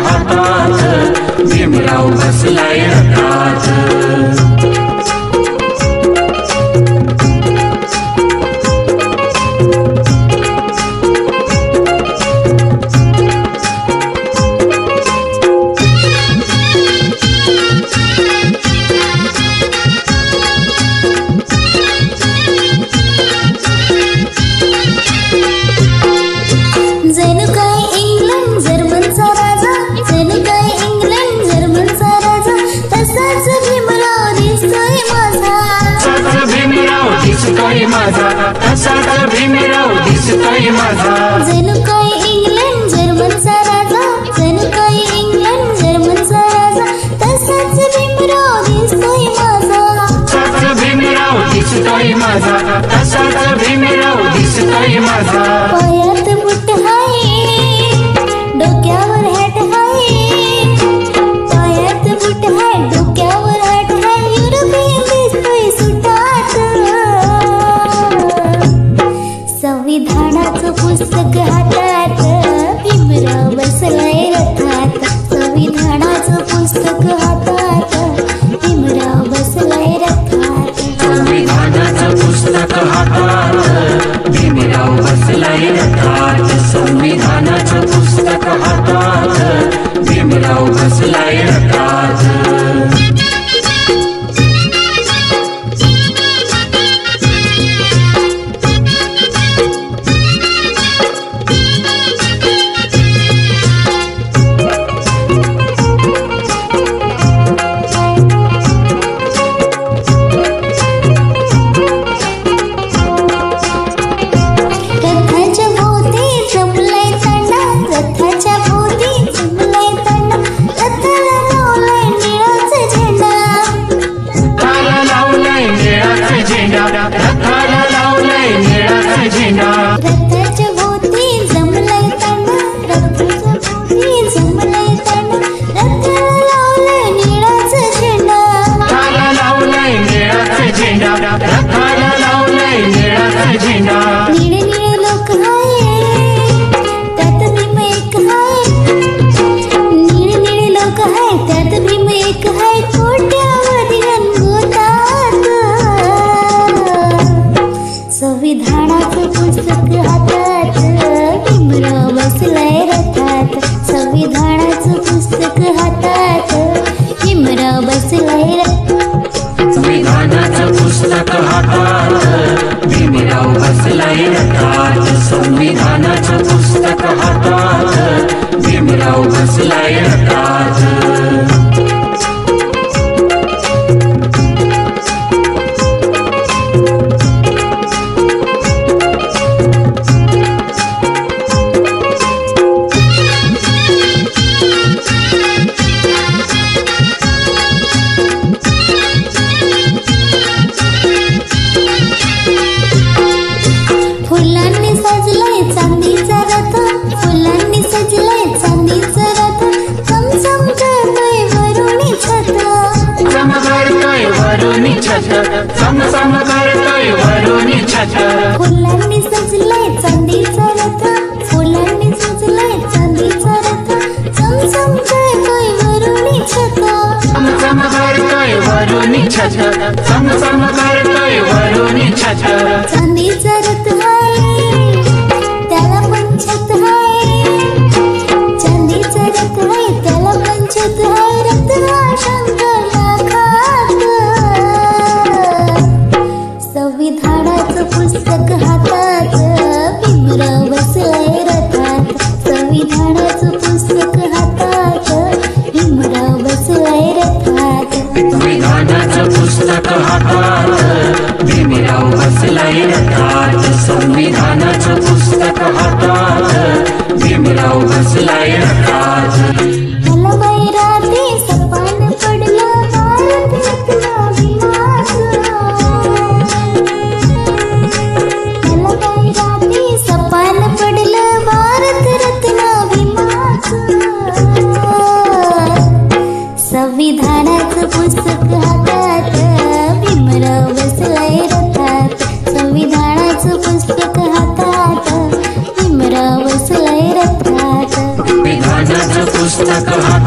हातात, भीमराव बसलाय रथात। दिसतोय माझा तसाच भीमराव दिसतोय माझा। जणू काय इंग्लंड जर्मनचा राजा, जणू काय इंग्लंड जर्मनचा राजा, तसाच भीमराव दिसतोय माझा। तसाच भीमराव दिसतोय माझा, तसाच भीमराव दिसतोय माझा। पायात बुट हाय, डोक्यावर हॅट हाय, पायात बुट हाय, डोक्यावर हॅट हाय, युरोपियन दिसतोय सुटात। संविधानाचं पुस्तक हातात, भीमराव बसलाय रथात। संविधानाचं पुस्तक हातात, भीमराव बसलाय रथात। संविधानाचं पुस्तक हातात, भीमराव बसलाय रथात। संविधानाचं पुस्तक हातात, भीमराव बसलाय रथात। रथाच्या भोवती जमलंय तांडा, रथाच्या भोवती जमलंय तांडा, रथाला लावलंय निळाचा झेंडा। रथाला लावलंय निळाचा झेंडा, रथाला लावलंय निळाचा झेंडा। निळे निळे लोक हाय, त्यात भीम एक हाय, निळे निळे लोक हाय, त्यात भीम एक हाय, कोट्यावधी रंगवतात। संविधानाचं पुस्तक हातात, भीमराव बसलाय रथात। संविधानाचं पुस्तक हातात, भीमराव बसलाय रथात। संविधानाचं पुस्तक हातात, भीमराव बसलाय रथात। संविधानाचं पुस्तक हातात, भीमराव बसलाय रथात। फुलांनी सजलाय चांदीचा रथ, फुलांनी सजलाय चांदीचा रथ, चमचम करतोय वरुणी छत। चम करतोय वरुणी छत, चम करतोय वरुणी छत। फुलांनी सजलाय चांदीचा रथ, फुलांनी सजलाय चांदीचा रथ, चमचम करतोय वरुणी छत। चम करतोय वरुणी छत, चम करतोय वरुणी छत। चांदीचा रथ हाय, त्याला पण छत हाय, चांदीचा रथ हाय, त्याला पण छत हाय, रथ हा शंकरला खात। संविधानाचं पुस्तक हातात, भीमराव बसलाय रथात। संविधानाचं पुस्तक हातात, भीमराव बसलाय रथात। संविधानाचं पुस्तक हातात, भीमराव बसलाय रथात। हात